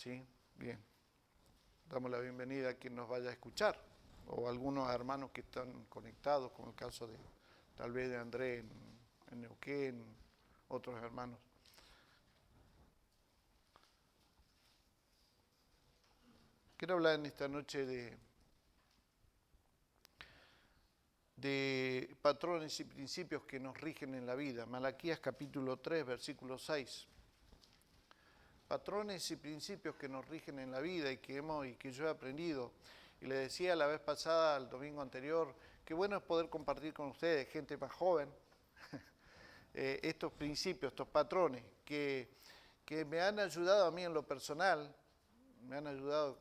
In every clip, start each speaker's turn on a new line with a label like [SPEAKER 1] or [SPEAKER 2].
[SPEAKER 1] ¿sí? Bien. Damos la bienvenida a quien nos vaya a escuchar, o algunos hermanos que están conectados, como el caso de tal vez de André en Neuquén, otros hermanos. Quiero hablar en esta noche de patrones y principios que nos rigen en la vida. Malaquías capítulo 3, versículo 6. Patrones y principios que nos rigen en la vida y que yo he aprendido. Y le decía la vez pasada, el domingo anterior, qué bueno es poder compartir con ustedes, gente más joven, estos principios, estos patrones que me han ayudado a mí en lo personal, me han ayudado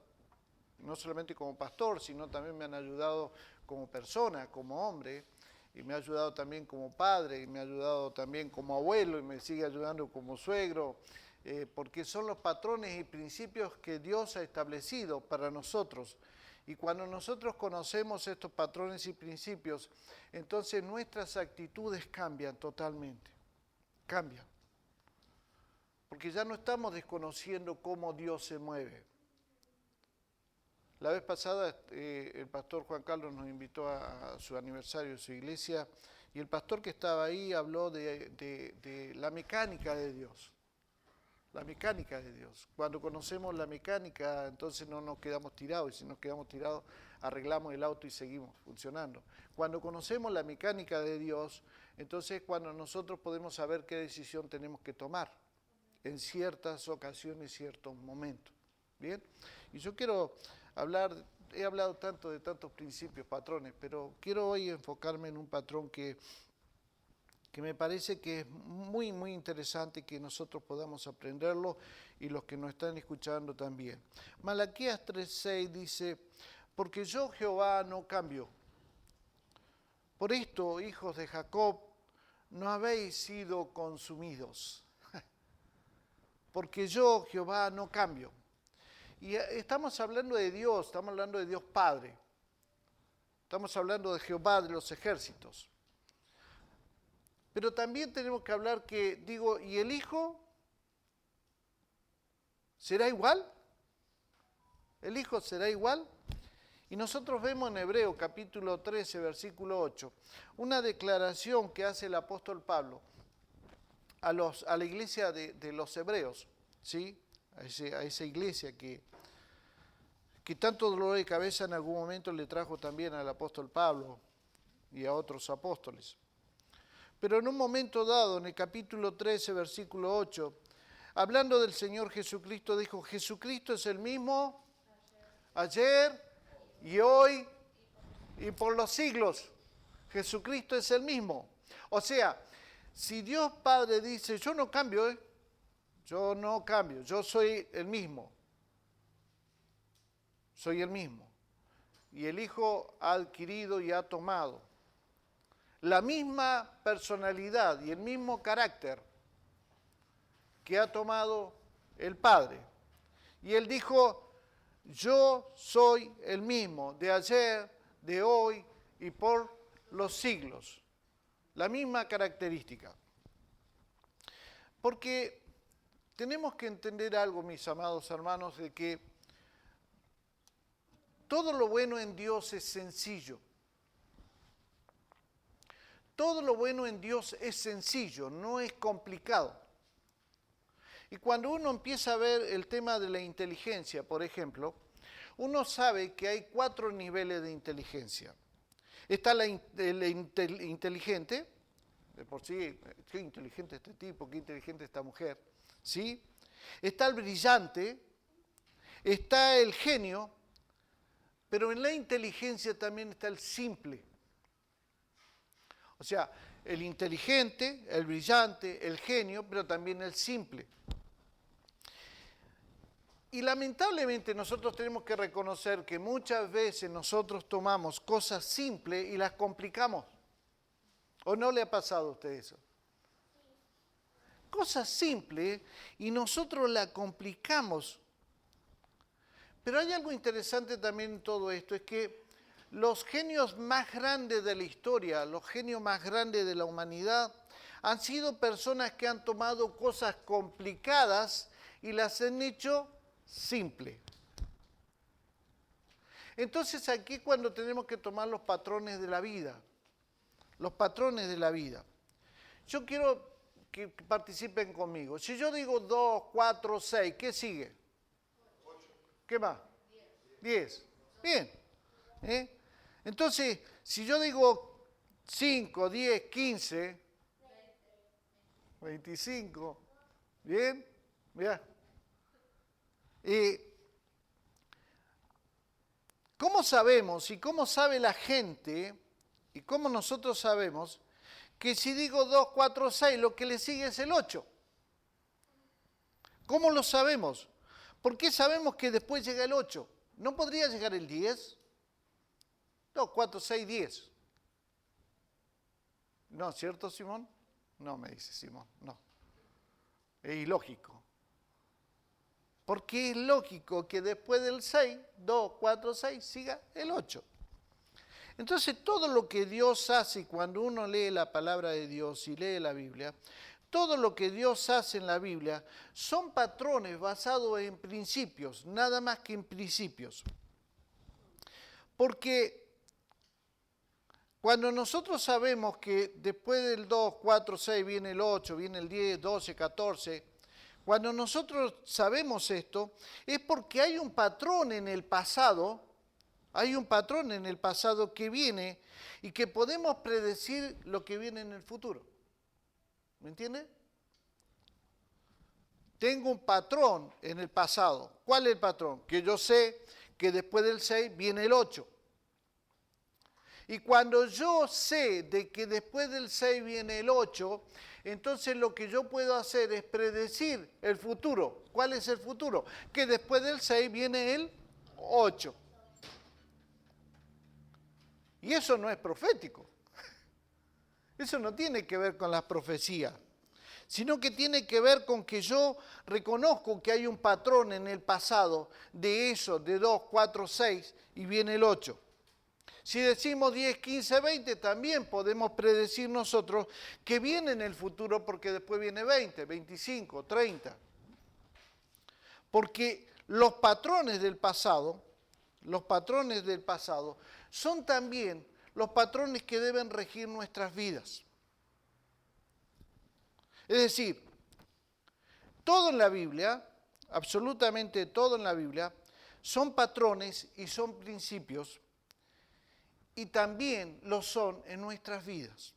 [SPEAKER 1] no solamente como pastor, sino también me han ayudado como persona, como hombre, y me ha ayudado también como padre, y me ha ayudado también como abuelo, y me sigue ayudando como suegro, porque son los patrones y principios que Dios ha establecido para nosotros. Y cuando nosotros conocemos estos patrones y principios, entonces nuestras actitudes cambian totalmente, cambian. Porque ya no estamos desconociendo cómo Dios se mueve. La vez pasada el pastor Juan Carlos nos invitó a su aniversario de su iglesia y el pastor que estaba ahí habló de la mecánica de Dios. La mecánica de Dios. Cuando conocemos la mecánica, entonces no nos quedamos tirados y si nos quedamos tirados arreglamos el auto y seguimos funcionando. Cuando conocemos la mecánica de Dios, entonces cuando nosotros podemos saber qué decisión tenemos que tomar en ciertas ocasiones, ciertos momentos. ¿Bien? Y yo quiero he hablado tanto de tantos principios, patrones, pero quiero hoy enfocarme en un patrón que me parece que es muy, muy interesante que nosotros podamos aprenderlo y los que nos están escuchando también. Malaquías 3:6 dice, porque yo Jehová no cambio. Por esto, hijos de Jacob, no habéis sido consumidos. Porque yo Jehová no cambio. Y estamos hablando de Dios, estamos hablando de Dios Padre. Estamos hablando de Jehová de los ejércitos. Pero también tenemos que hablar ¿y el Hijo será igual? ¿El Hijo será igual? Y nosotros vemos en Hebreo capítulo 13, versículo 8, una declaración que hace el apóstol Pablo a la iglesia de los hebreos, ¿sí? A esa iglesia que tanto dolor de cabeza en algún momento le trajo también al apóstol Pablo y a otros apóstoles. Pero en un momento dado, en el capítulo 13, versículo 8, hablando del Señor Jesucristo, dijo, Jesucristo es el mismo ayer y hoy y por los siglos. Jesucristo es el mismo. O sea, si Dios Padre dice, yo no cambio, yo no cambio, yo soy el mismo. Soy el mismo. Y el Hijo ha adquirido y ha tomado la misma personalidad y el mismo carácter que ha tomado el Padre. Y Él dijo, yo soy el mismo, de ayer, de hoy y por los siglos. La misma característica. Porque tenemos que entender algo, mis amados hermanos, de que todo lo bueno en Dios es sencillo. Todo lo bueno en Dios es sencillo, no es complicado. Y cuando uno empieza a ver el tema de la inteligencia, por ejemplo, uno sabe que hay 4 niveles de inteligencia. Está el inteligente, de por sí, qué inteligente este tipo, qué inteligente esta mujer, ¿sí? Está el brillante, está el genio, pero en la inteligencia también está el simple. O sea, el inteligente, el brillante, el genio, pero también el simple. Y lamentablemente nosotros tenemos que reconocer que muchas veces nosotros tomamos cosas simples y las complicamos. ¿O no le ha pasado a usted eso? Cosas simples y nosotros las complicamos. Pero hay algo interesante también en todo esto, es que los genios más grandes de la historia, los genios más grandes de la humanidad, han sido personas que han tomado cosas complicadas y las han hecho simple. Entonces aquí es cuando tenemos que tomar los patrones de la vida. Los patrones de la vida. Yo quiero que participen conmigo. Si yo digo 2, 4, 6, ¿qué sigue? 8. ¿Qué más? 10. Bien. Entonces, si yo digo 5, 10, 15, 25, ¿bien? Mira. ¿Cómo sabemos y cómo sabe la gente y cómo nosotros sabemos que si digo 2, 4, 6, lo que le sigue es el 8? ¿Cómo lo sabemos? ¿Por qué sabemos que después llega el 8? ¿No podría llegar el 10? 2, 4, 6, 10. No, ¿cierto, Simón? No, me dice Simón, no. Es ilógico. Porque es lógico que después del 6, 2, 4, 6, siga el 8. Entonces, todo lo que Dios hace cuando uno lee la palabra de Dios y lee la Biblia, todo lo que Dios hace en la Biblia son patrones basados en principios, nada más que en principios. Porque cuando nosotros sabemos que después del 2, 4, 6 viene el 8, viene el 10, 12, 14, cuando nosotros sabemos esto, es porque hay un patrón en el pasado, que viene y que podemos predecir lo que viene en el futuro. ¿Me entiende? Tengo un patrón en el pasado. ¿Cuál es el patrón? Que yo sé que después del 6 viene el 8. Y cuando yo sé de que después del 6 viene el 8, entonces lo que yo puedo hacer es predecir el futuro. ¿Cuál es el futuro? Que después del 6 viene el 8. Y eso no es profético. Eso no tiene que ver con las profecías, sino que tiene que ver con que yo reconozco que hay un patrón en el pasado de eso, de 2, 4, 6, y viene el 8. Si decimos 10, 15, 20, también podemos predecir nosotros que viene en el futuro porque después viene 20, 25, 30. Porque los patrones del pasado son también los patrones que deben regir nuestras vidas. Es decir, todo en la Biblia, absolutamente todo en la Biblia, son patrones y son principios, y también lo son en nuestras vidas.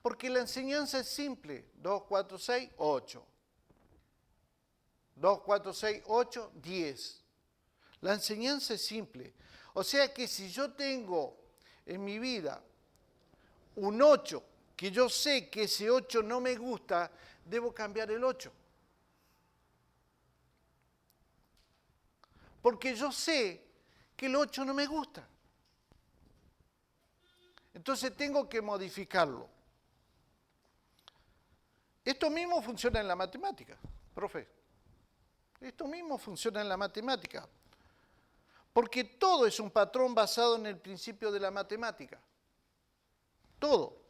[SPEAKER 1] Porque la enseñanza es simple, 2, 4, 6, 8. 2, 4, 6, 8, 10. La enseñanza es simple. O sea que si yo tengo en mi vida un 8, que yo sé que ese 8 no me gusta, debo cambiar el 8. Porque yo sé que el 8 no me gusta. Entonces tengo que modificarlo. Esto mismo funciona en la matemática, profe. Esto mismo funciona en la matemática. Porque todo es un patrón basado en el principio de la matemática. Todo.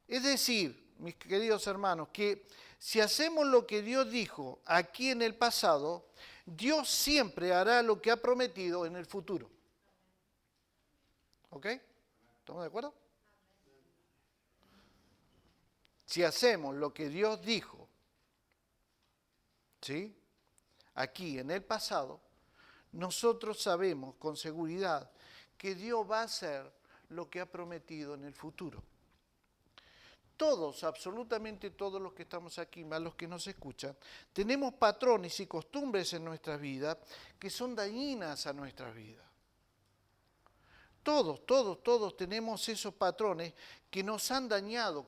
[SPEAKER 1] Es decir, mis queridos hermanos, que si hacemos lo que Dios dijo aquí en el pasado, Dios siempre hará lo que ha prometido en el futuro. ¿Ok? ¿Estamos de acuerdo? Si hacemos lo que Dios dijo, ¿sí?, aquí en el pasado, nosotros sabemos con seguridad que Dios va a hacer lo que ha prometido en el futuro. Todos, absolutamente todos los que estamos aquí, más los que nos escuchan, tenemos patrones y costumbres en nuestras vidas que son dañinas a nuestras vidas. Todos tenemos esos patrones que nos han dañado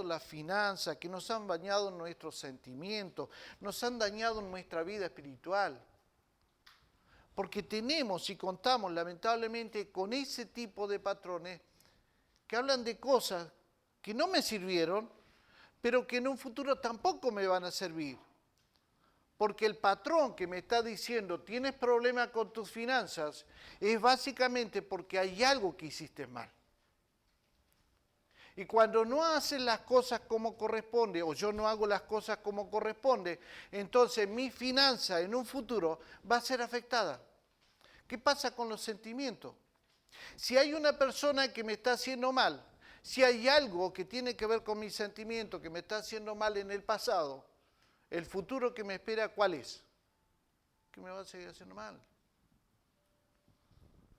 [SPEAKER 1] las finanzas, que nos han dañado nuestros sentimientos, nos han dañado nuestra vida espiritual. Porque tenemos y contamos lamentablemente con ese tipo de patrones que hablan de cosas que no me sirvieron, pero que en un futuro tampoco me van a servir. Porque el patrón que me está diciendo tienes problemas con tus finanzas es básicamente porque hay algo que hiciste mal. Y cuando no haces las cosas como corresponde, o yo no hago las cosas como corresponde, entonces mi finanza en un futuro va a ser afectada. ¿Qué pasa con los sentimientos? Si hay una persona que me está haciendo mal, si hay algo que tiene que ver con mis sentimientos que me está haciendo mal en el pasado, el futuro que me espera, ¿cuál es? Que me va a seguir haciendo mal.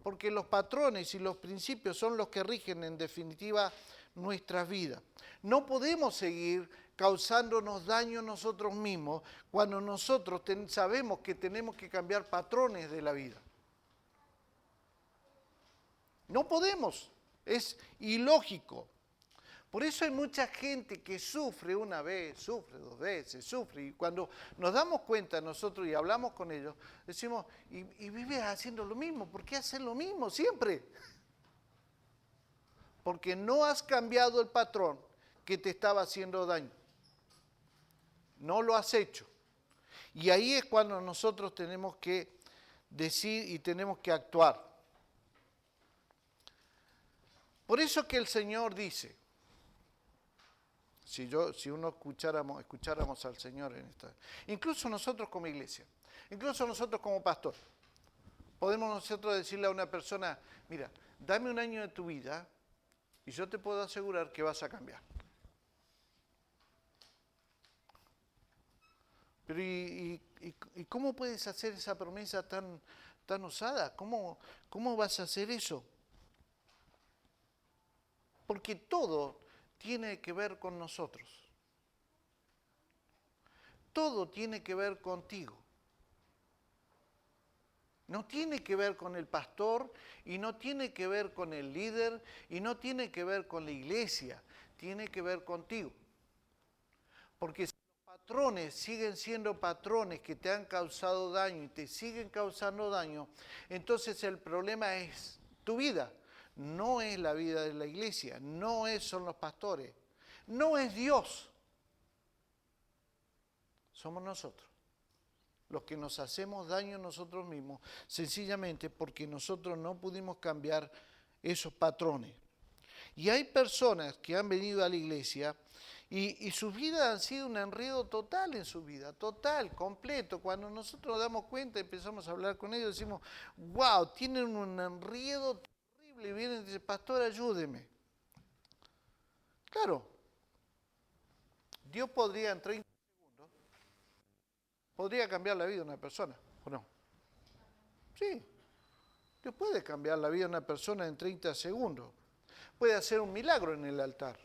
[SPEAKER 1] Porque los patrones y los principios son los que rigen en definitiva nuestras vidas. No podemos seguir causándonos daño nosotros mismos cuando nosotros sabemos que tenemos que cambiar patrones de la vida. No podemos, es ilógico. Por eso hay mucha gente que sufre una vez, sufre dos veces, sufre. Y cuando nos damos cuenta nosotros y hablamos con ellos, decimos, y vives haciendo lo mismo, ¿por qué haces lo mismo siempre? Porque no has cambiado el patrón que te estaba haciendo daño. No lo has hecho. Y ahí es cuando nosotros tenemos que decir y tenemos que actuar. Por eso que el Señor dice, si uno escucháramos al Señor en esta, incluso nosotros como iglesia, incluso nosotros como pastor, podemos nosotros decirle a una persona, mira, dame un año de tu vida y yo te puedo asegurar que vas a cambiar. Pero ¿y cómo puedes hacer esa promesa tan osada? ¿Cómo vas a hacer eso? Porque todo tiene que ver con nosotros. Todo tiene que ver contigo. No tiene que ver con el pastor y no tiene que ver con el líder y no tiene que ver con la iglesia. Tiene que ver contigo. Porque si los patrones siguen siendo patrones que te han causado daño y te siguen causando daño, entonces el problema es tu vida. No es la vida de la iglesia, son los pastores, no es Dios. Somos nosotros, los que nos hacemos daño nosotros mismos, sencillamente porque nosotros no pudimos cambiar esos patrones. Y hay personas que han venido a la iglesia y sus vidas han sido un enredo total en su vida, total, completo. Cuando nosotros nos damos cuenta, empezamos a hablar con ellos, decimos, wow, tienen un enredo y vienen y dicen, pastor, ayúdeme. Claro, Dios podría en 30 segundos, podría cambiar la vida de una persona, ¿o no? Sí, Dios puede cambiar la vida de una persona en 30 segundos. Puede hacer un milagro en el altar.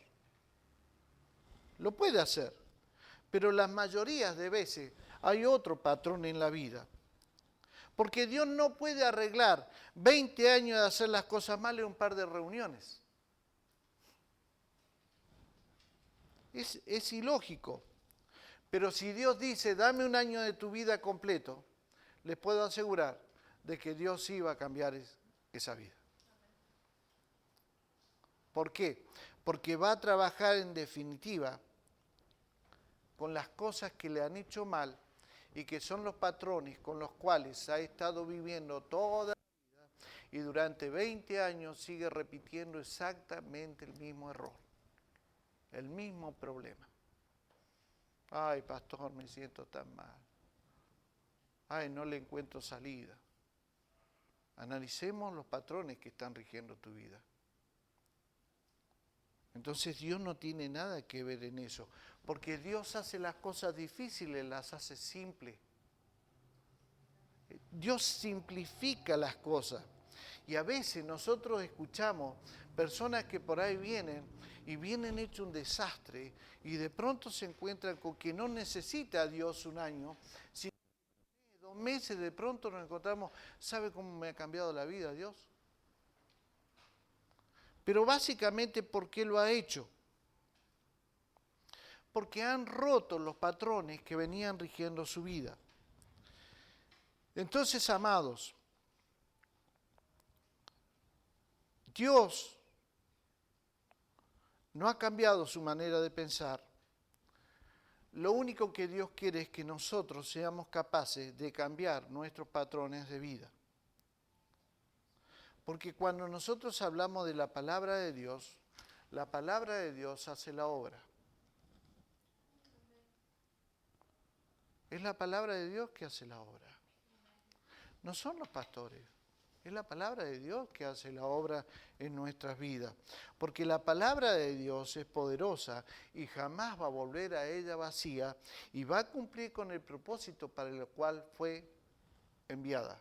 [SPEAKER 1] Lo puede hacer. Pero las mayorías de veces hay otro patrón en la vida. Porque Dios no puede arreglar 20 años de hacer las cosas mal en un par de reuniones. Es ilógico. Pero si Dios dice, dame un año de tu vida completo, les puedo asegurar de que Dios sí va a cambiar esa vida. ¿Por qué? Porque va a trabajar en definitiva con las cosas que le han hecho mal y que son los patrones con los cuales ha estado viviendo toda la vida y durante 20 años sigue repitiendo exactamente el mismo error, el mismo problema. Ay, pastor, me siento tan mal. Ay, no le encuentro salida. Analicemos los patrones que están rigiendo tu vida. Entonces Dios no tiene nada que ver en eso, porque Dios hace las cosas difíciles, las hace simples. Dios simplifica las cosas. Y a veces nosotros escuchamos personas que por ahí vienen y vienen hecho un desastre y de pronto se encuentran con que no necesita a Dios un año, sino 2 meses de pronto nos encontramos, ¿sabe cómo me ha cambiado la vida Dios? Pero básicamente, ¿por qué lo ha hecho? Porque han roto los patrones que venían rigiendo su vida. Entonces, amados, Dios no ha cambiado su manera de pensar. Lo único que Dios quiere es que nosotros seamos capaces de cambiar nuestros patrones de vida. Porque cuando nosotros hablamos de la palabra de Dios La palabra de Dios hace la obra. Es la palabra de Dios que hace la obra. No son los pastores. Es la palabra de Dios que hace la obra en nuestras vidas. Porque la palabra de Dios es poderosa y jamás va a volver a ella vacía y va a cumplir con el propósito para el cual fue enviada.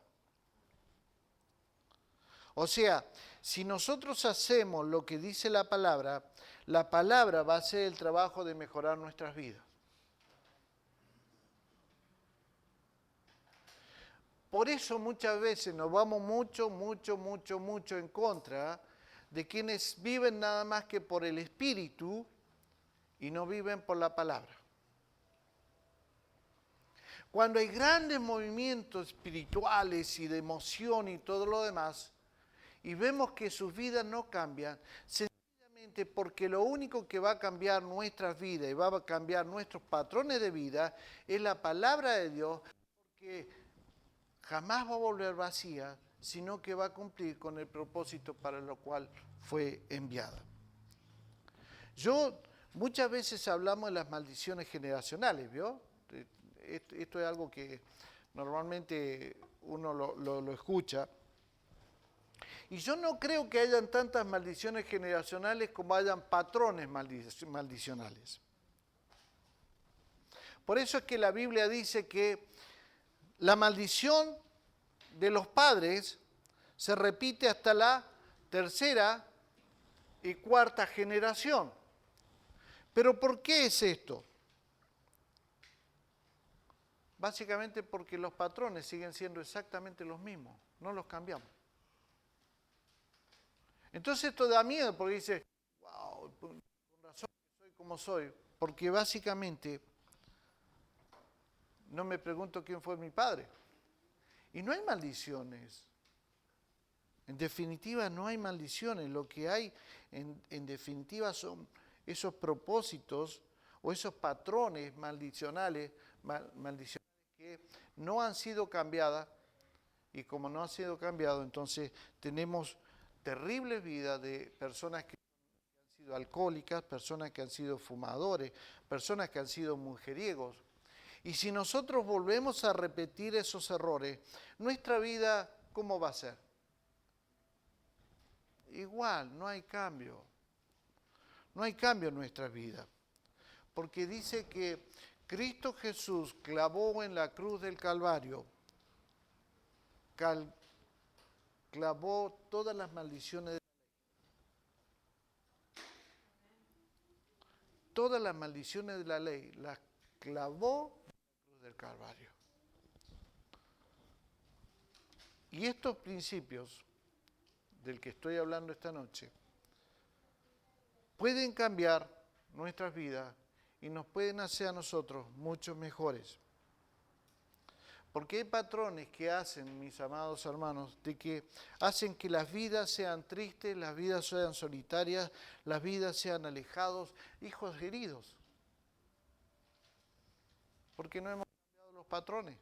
[SPEAKER 1] O sea, si nosotros hacemos lo que dice la palabra va a hacer el trabajo de mejorar nuestras vidas. Por eso muchas veces nos vamos mucho en contra de quienes viven nada más que por el Espíritu y no viven por la palabra. Cuando hay grandes movimientos espirituales y de emoción y todo lo demás, y vemos que sus vidas no cambian, sencillamente porque lo único que va a cambiar nuestras vidas y va a cambiar nuestros patrones de vida es la palabra de Dios, porque jamás va a volver vacía, sino que va a cumplir con el propósito para lo cual fue enviada. Muchas veces hablamos de las maldiciones generacionales, ¿vio? Esto es algo que normalmente uno lo escucha. Y yo no creo que hayan tantas maldiciones generacionales como hayan patrones maldicionales. Por eso es que la Biblia dice que la maldición de los padres se repite hasta la tercera y cuarta generación. ¿Pero por qué es esto? Básicamente porque los patrones siguen siendo exactamente los mismos, no los cambiamos. Entonces esto da miedo porque dice, wow, con razón que soy como soy, porque básicamente no me pregunto quién fue mi padre. Y no hay maldiciones. En definitiva, no hay maldiciones. Lo que hay, en definitiva, son esos propósitos o esos patrones maldicionales que no han sido cambiadas. Y como no han sido cambiados, entonces tenemos terribles vidas de personas que han sido alcohólicas, personas que han sido fumadores, personas que han sido mujeriegos. Y si nosotros volvemos a repetir esos errores, nuestra vida, ¿cómo va a ser? Igual, no hay cambio. No hay cambio en nuestra vida. Porque dice que Cristo Jesús clavó en la cruz del Calvario, clavó todas las maldiciones de la ley. Todas las maldiciones de la ley las clavó en la cruz del Calvario. Y estos principios del que estoy hablando esta noche pueden cambiar nuestras vidas y nos pueden hacer a nosotros mucho mejores. Porque hay patrones que hacen, mis amados hermanos, de que hacen que las vidas sean tristes, las vidas sean solitarias, las vidas sean alejados, hijos heridos. Porque no hemos cambiado los patrones.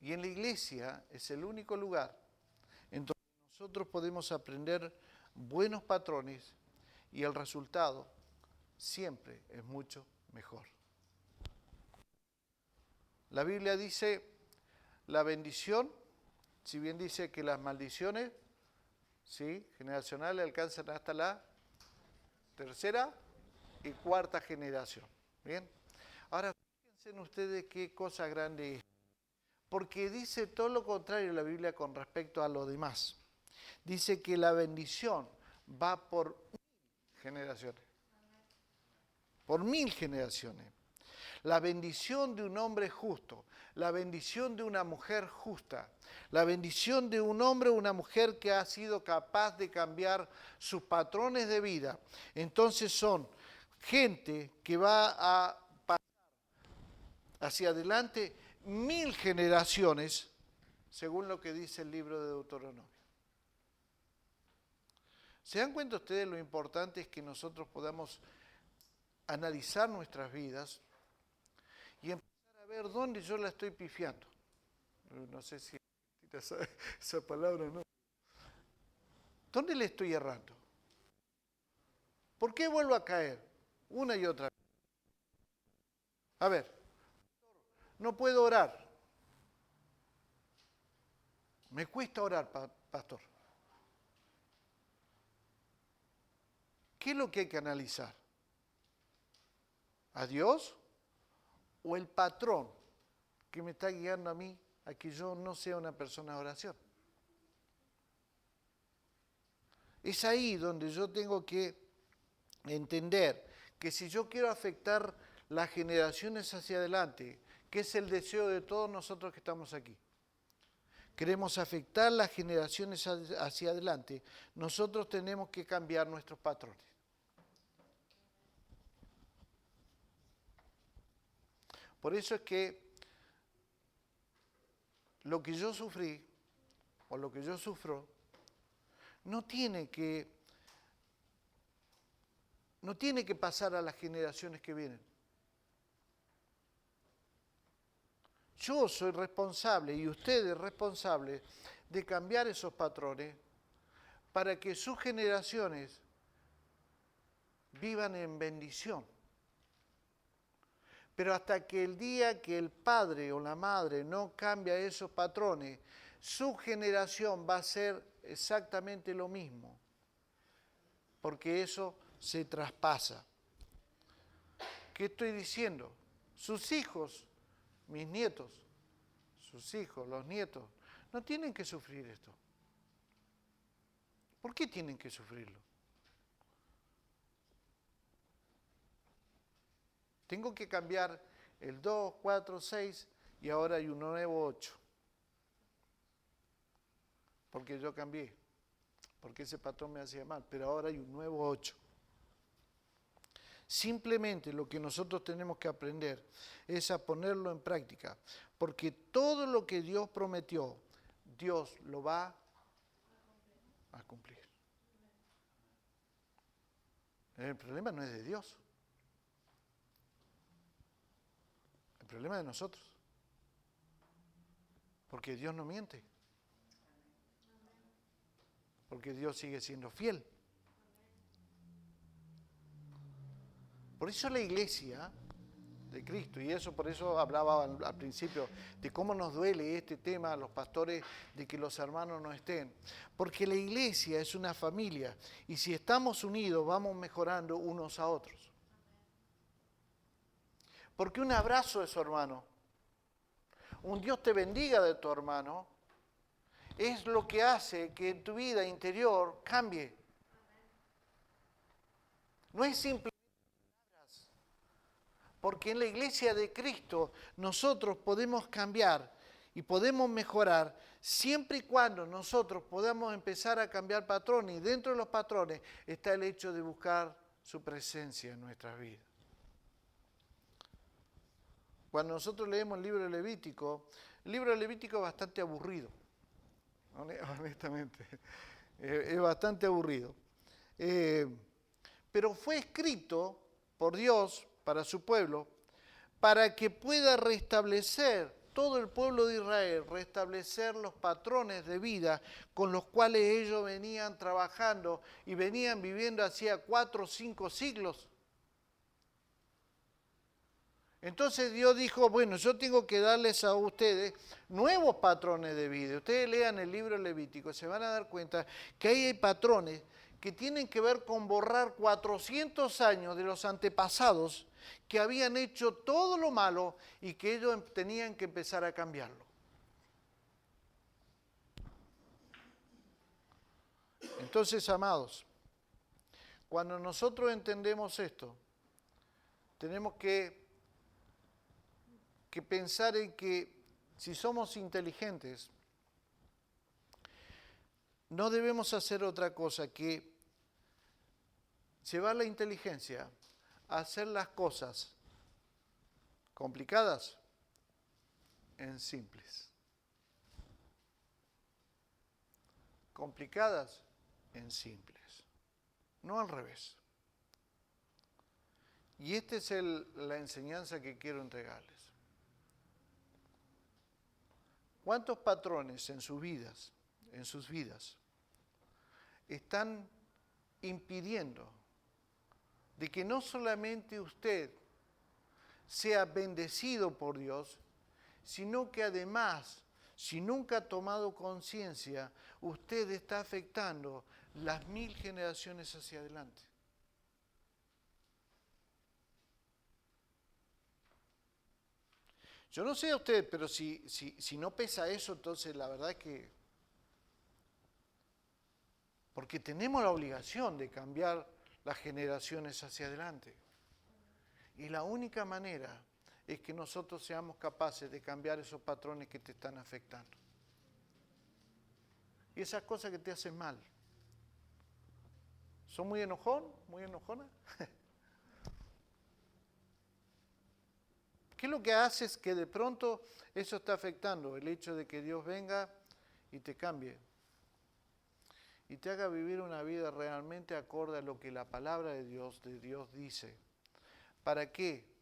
[SPEAKER 1] Y en la iglesia es el único lugar en donde nosotros podemos aprender buenos patrones y el resultado siempre es mucho mejor. La Biblia dice, la bendición, si bien dice que las maldiciones, ¿sí?, generacionales alcanzan hasta la tercera y cuarta generación. ¿Bien? Ahora, fíjense en ustedes qué cosa grande es. Porque dice todo lo contrario la Biblia con respecto a lo demás. Dice que la bendición va por 1000 generaciones. Por 1000 generaciones. La bendición de un hombre justo, la bendición de una mujer justa, la bendición de un hombre o una mujer que ha sido capaz de cambiar sus patrones de vida. Entonces son gente que va a pasar hacia adelante 1000 generaciones, según lo que dice el libro de Deuteronomio. ¿Se dan cuenta ustedes lo importante es que nosotros podamos analizar nuestras vidas y empezar a ver dónde yo la estoy pifiando? No sé si esa palabra o no. ¿Dónde le estoy errando? ¿Por qué vuelvo a caer? Una y otra vez. A ver, no puedo orar. Me cuesta orar, pastor. ¿Qué es lo que hay que analizar? ¿A Dios o el patrón que me está guiando a mí a que yo no sea una persona de oración? Es ahí donde yo tengo que entender que si yo quiero afectar las generaciones hacia adelante, que es el deseo de todos nosotros que estamos aquí, queremos afectar las generaciones hacia adelante, nosotros tenemos que cambiar nuestros patrones. Por eso es que lo que yo sufrí o lo que yo sufro no tiene que pasar a las generaciones que vienen. Yo soy responsable y usted es responsable de cambiar esos patrones para que sus generaciones vivan en bendición. Pero hasta que el día que el padre o la madre no cambia esos patrones, su generación va a ser exactamente lo mismo, porque eso se traspasa. ¿Qué estoy diciendo? Sus hijos, mis nietos, sus hijos, los nietos, no tienen que sufrir esto. ¿Por qué tienen que sufrirlo? Tengo que cambiar el 2, 4, 6 y ahora hay un nuevo 8. Porque yo cambié, porque ese patrón me hacía mal, pero ahora hay un nuevo 8. Simplemente lo que nosotros tenemos que aprender es a ponerlo en práctica, porque todo lo que Dios prometió, Dios lo va a cumplir. El problema no es de Dios. El problema es de nosotros. Porque Dios no miente. Porque Dios sigue siendo fiel. Por eso la iglesia de Cristo, y eso por eso hablaba al principio de cómo nos duele este tema a los pastores de que los hermanos no estén. Porque la iglesia es una familia y si estamos unidos vamos mejorando unos a otros. Porque un abrazo de su hermano, un Dios te bendiga de tu hermano, es lo que hace que tu vida interior cambie. No es simplemente palabras, porque en la iglesia de Cristo nosotros podemos cambiar y podemos mejorar siempre y cuando nosotros podamos empezar a cambiar patrones. Y dentro de los patrones está el hecho de buscar su presencia en nuestras vidas. Cuando nosotros leemos el libro de Levítico es bastante aburrido. Honestamente, es bastante aburrido. Pero fue escrito por Dios para su pueblo para que pueda restablecer todo el pueblo de Israel, restablecer los patrones de vida con los cuales ellos venían trabajando y venían viviendo hacía 4 o 5 siglos. Entonces Dios dijo, bueno, yo tengo que darles a ustedes nuevos patrones de vida. Ustedes lean el libro Levítico, se van a dar cuenta que ahí hay patrones que tienen que ver con borrar 400 años de los antepasados que habían hecho todo lo malo y que ellos tenían que empezar a cambiarlo. Entonces, amados, cuando nosotros entendemos esto, tenemos que pensar en que si somos inteligentes, no debemos hacer otra cosa que llevar la inteligencia a hacer las cosas complicadas en simples. Complicadas en simples. No al revés. Y esta es la enseñanza que quiero entregarles. ¿Cuántos patrones en sus vidas están impidiendo de que no solamente usted sea bendecido por Dios, sino que además, si nunca ha tomado conciencia, usted está afectando las 1000 generaciones hacia adelante. Yo no sé a usted, pero si no pesa eso, entonces la verdad es que... Porque tenemos la obligación de cambiar las generaciones hacia adelante. Y la única manera es que nosotros seamos capaces de cambiar esos patrones que te están afectando. Y esas cosas que te hacen mal. ¿Son muy enojón? ¿Muy enojona? ¿Qué es lo que hace? Es que de pronto eso está afectando el hecho de que Dios venga y te cambie. Y te haga vivir una vida realmente acorde a lo que la palabra de Dios dice. ¿Para qué?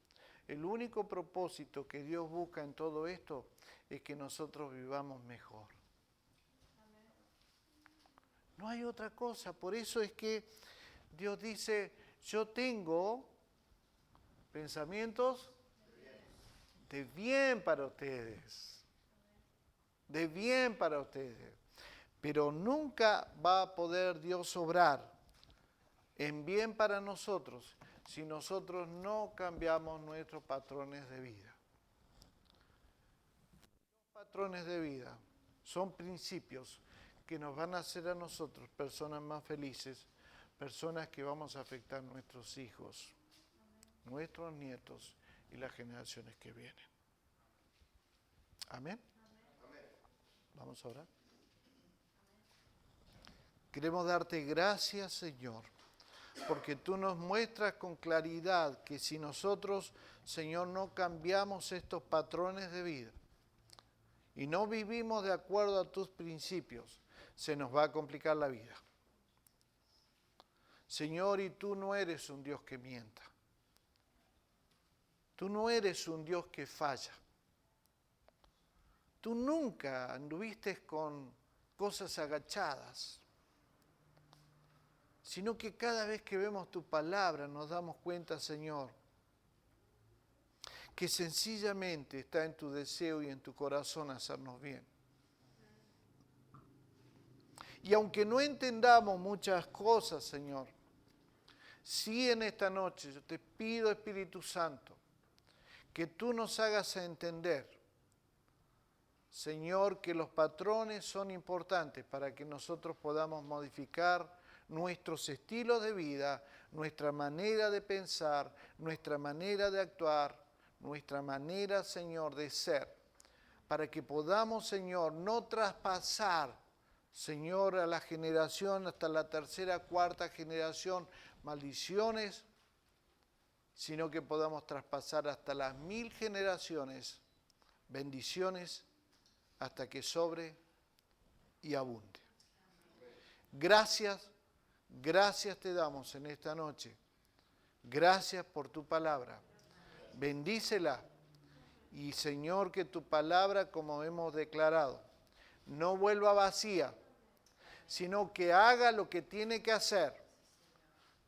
[SPEAKER 1] El único propósito que Dios busca en todo esto es que nosotros vivamos mejor. No hay otra cosa. Por eso es que Dios dice, yo tengo pensamientos de bien para ustedes. De bien para ustedes. Pero nunca va a poder Dios obrar en bien para nosotros si nosotros no cambiamos nuestros patrones de vida. Los patrones de vida son principios que nos van a hacer a nosotros personas más felices, personas que vamos a afectar a nuestros hijos, nuestros nietos y las generaciones que vienen. Amén. Vamos a orar. Queremos darte gracias, Señor, porque tú nos muestras con claridad que si nosotros, Señor, no cambiamos estos patrones de vida y no vivimos de acuerdo a tus principios, se nos va a complicar la vida. Señor, y tú no eres un Dios que mienta. Tú no eres un Dios que falla. Tú nunca anduviste con cosas agachadas, sino que cada vez que vemos tu palabra nos damos cuenta, Señor, que sencillamente está en tu deseo y en tu corazón hacernos bien. Y aunque no entendamos muchas cosas, Señor, sí en esta noche yo te pido, Espíritu Santo, que tú nos hagas entender, Señor, que los patrones son importantes para que nosotros podamos modificar nuestros estilos de vida, nuestra manera de pensar, nuestra manera de actuar, nuestra manera, Señor, de ser, para que podamos, Señor, no traspasar, Señor, a la generación, hasta la tercera, cuarta generación, maldiciones, sino que podamos traspasar hasta las 1000 generaciones, bendiciones, hasta que sobre y abunde. Gracias te damos en esta noche. Gracias por tu palabra. Bendícela. Y Señor, que tu palabra, como hemos declarado, no vuelva vacía, sino que haga lo que tiene que hacer.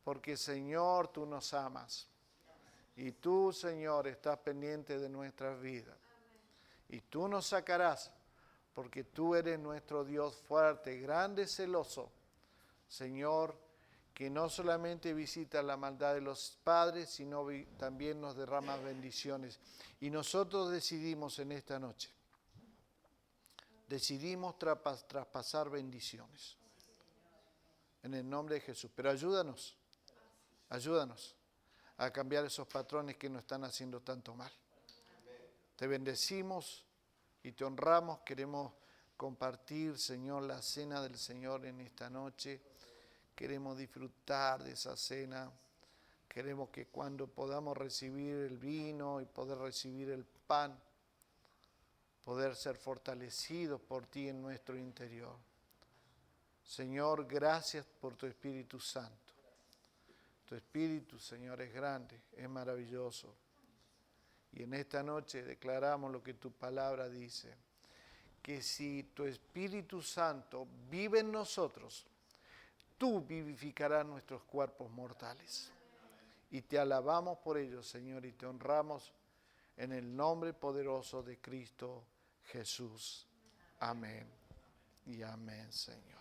[SPEAKER 1] Porque Señor, tú nos amas. Y tú, Señor, estás pendiente de nuestras vidas. Y tú nos sacarás, porque tú eres nuestro Dios fuerte, grande, celoso. Señor, que no solamente visita la maldad de los padres, sino también nos derrama bendiciones. Y nosotros decidimos en esta noche, decidimos traspasar bendiciones. En el nombre de Jesús. Pero ayúdanos a cambiar esos patrones que nos están haciendo tanto mal. Te bendecimos y te honramos. Queremos compartir, Señor, la cena del Señor en esta noche. Queremos disfrutar de esa cena. Queremos que cuando podamos recibir el vino y poder recibir el pan, poder ser fortalecidos por ti en nuestro interior. Señor, gracias por tu Espíritu Santo. Tu Espíritu, Señor, es grande, es maravilloso. Y en esta noche declaramos lo que tu palabra dice, que si tu Espíritu Santo vive en nosotros, tú vivificarás nuestros cuerpos mortales. Y te alabamos por ello, Señor, y te honramos en el nombre poderoso de Cristo Jesús. Amén y amén, Señor.